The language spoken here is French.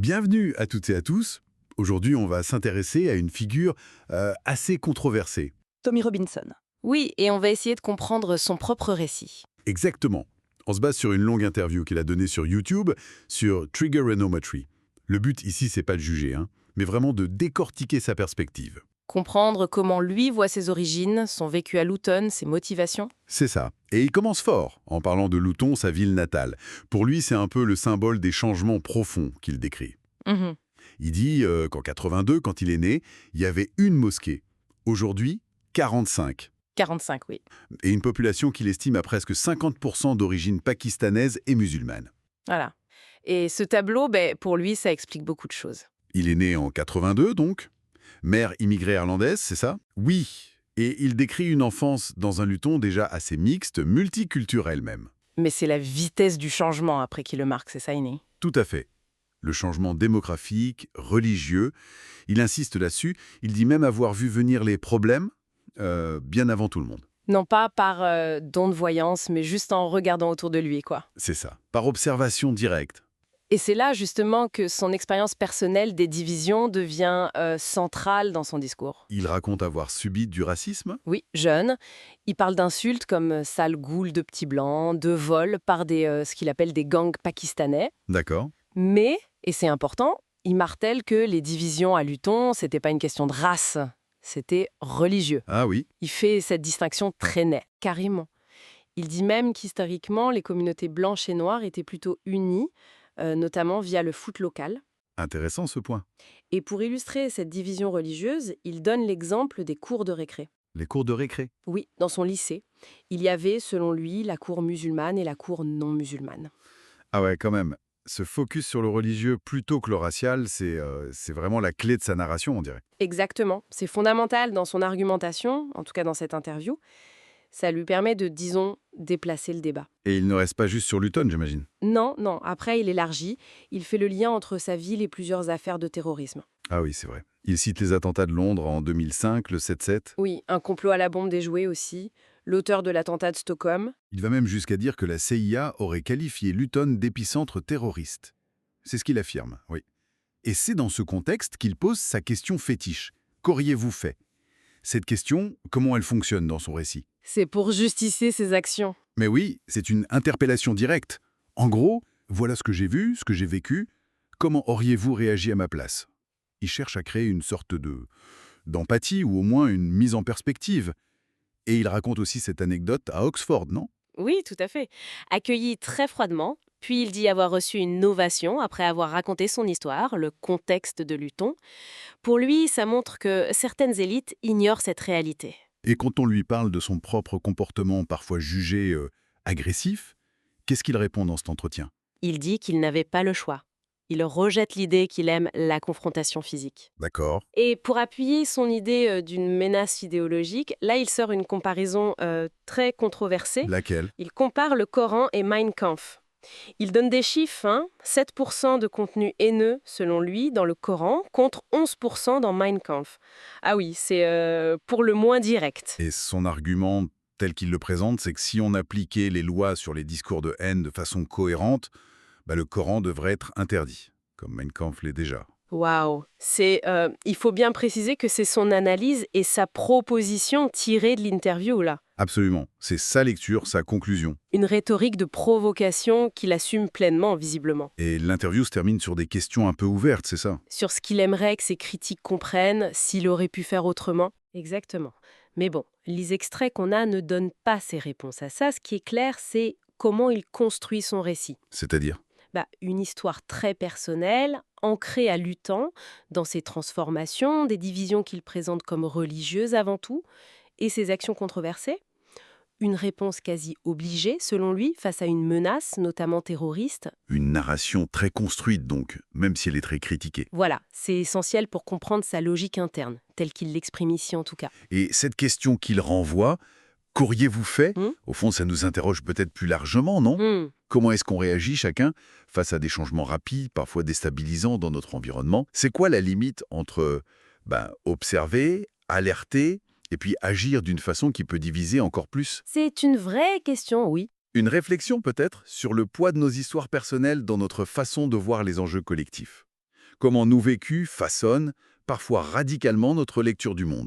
Bienvenue à toutes et à tous. Aujourd'hui, on va s'intéresser à une figure assez controversée. Tommy Robinson. Oui, et on va essayer de comprendre son propre récit. Exactement. On se base sur une longue interview qu'il a donnée sur YouTube, sur Trigonometry. Le but ici, c'est pas de juger, mais vraiment de décortiquer sa perspective. Comprendre comment lui voit ses origines, son vécu à Luton, ses motivations. C'est ça. Et il commence fort, en parlant de Luton, sa ville natale. Pour lui, c'est un peu le symbole des changements profonds qu'il décrit. Mhm. Il dit qu'en 82, quand il est né, il y avait une mosquée. Aujourd'hui, 45. 45, oui. Et une population qu'il estime à presque 50% d'origine pakistanaise et musulmane. Voilà. Et ce tableau, pour lui, ça explique beaucoup de choses. Il est né en 82, donc. Mère immigrée irlandaise, c'est ça? Oui. Et il décrit une enfance dans un Luton déjà assez mixte, multiculturel même. Mais c'est la vitesse du changement après qui le marque, c'est ça, Iné? Tout à fait. Le changement démographique, religieux, il insiste là-dessus. Il dit même avoir vu venir les problèmes bien avant tout le monde. Non pas par don de voyance, mais juste en regardant autour de lui, quoi. C'est ça. Par observation directe. Et c'est là, justement, que son expérience personnelle des divisions devient centrale dans son discours. Il raconte avoir subi du racisme. Oui, jeune. Il parle d'insultes comme sale goule de petits blancs, de vols par ce qu'il appelle des gangs pakistanais. D'accord. Mais, et c'est important, il martèle que les divisions à Luton, c'était pas une question de race, c'était religieux. Ah oui. Il fait cette distinction très nette, carrément. Il dit même qu'historiquement, les communautés blanches et noires étaient plutôt unies, notamment via le foot local. Intéressant ce point. Et pour illustrer cette division religieuse, il donne l'exemple des cours de récré. Les cours de récré. Oui, dans son lycée, il y avait, selon lui, la cour musulmane et la cour non musulmane. Ah ouais, quand même. Ce focus sur le religieux plutôt que le racial, c'est vraiment la clé de sa narration, on dirait. Exactement. C'est fondamental dans son argumentation, en tout cas dans cette interview. Ça lui permet de, disons, déplacer le débat. Et il ne reste pas juste sur Luton, j'imagine. Non, non. Après, il élargit. Il fait le lien entre sa ville et plusieurs affaires de terrorisme. Ah oui, c'est vrai. Il cite les attentats de Londres en 2005, le 7-7. Oui, un complot à la bombe déjoué aussi. L'auteur de l'attentat de Stockholm. Il va même jusqu'à dire que la CIA aurait qualifié Luton d'épicentre terroriste. C'est ce qu'il affirme, oui. Et c'est dans ce contexte qu'il pose sa question fétiche. Qu'auriez-vous fait? Cette question, comment elle fonctionne dans son récit? C'est pour justifier ses actions. Mais oui, c'est une interpellation directe. En gros, voilà ce que j'ai vu, ce que j'ai vécu. Comment auriez-vous réagi à ma place? Il cherche à créer une sorte d'empathie ou au moins une mise en perspective. Et il raconte aussi cette anecdote à Oxford, non? Oui, tout à fait. Accueilli très froidement, puis il dit avoir reçu une ovation après avoir raconté son histoire, le contexte de Luton. Pour lui, ça montre que certaines élites ignorent cette réalité. Et quand on lui parle de son propre comportement parfois jugé agressif, qu'est-ce qu'il répond dans cet entretien? Il dit qu'il n'avait pas le choix. Il rejette l'idée qu'il aime la confrontation physique. D'accord. Et pour appuyer son idée d'une menace idéologique, là, il sort une comparaison très controversée. Laquelle? Il compare le Coran et Mein Kampf. Il donne des chiffres, 7% de contenu haineux, selon lui, dans le Coran, contre 11% dans Mein Kampf. Ah oui, c'est pour le moins direct. Et son argument, tel qu'il le présente, c'est que si on appliquait les lois sur les discours de haine de façon cohérente, le Coran devrait être interdit, comme Mein Kampf l'est déjà. Waouh. Il faut bien préciser que c'est son analyse et sa proposition tirée de l'interview, là. Absolument. C'est sa lecture, sa conclusion. Une rhétorique de provocation qu'il assume pleinement, visiblement. Et l'interview se termine sur des questions un peu ouvertes, c'est ça? Sur ce qu'il aimerait que ses critiques comprennent, s'il aurait pu faire autrement. Exactement. Mais bon, les extraits qu'on a ne donnent pas ces réponses à ça. Ce qui est clair, c'est comment il construit son récit. C'est-à-dire? Une histoire très personnelle, ancrée à Luton, dans ses transformations, des divisions qu'il présente comme religieuses avant tout, et ses actions controversées. Une réponse quasi obligée, selon lui, face à une menace, notamment terroriste. Une narration très construite donc, même si elle est très critiquée. Voilà, c'est essentiel pour comprendre sa logique interne, telle qu'il l'exprime ici en tout cas. Et cette question qu'il renvoie, qu'auriez-vous fait? Au fond, ça nous interroge peut-être plus largement, non? Comment est-ce qu'on réagit chacun face à des changements rapides, parfois déstabilisants dans notre environnement? C'est quoi la limite entre observer, alerter, et puis agir d'une façon qui peut diviser encore plus? C'est une vraie question, oui. Une réflexion peut-être sur le poids de nos histoires personnelles dans notre façon de voir les enjeux collectifs. comment nos vécus façonnent, parfois radicalement, notre lecture du monde.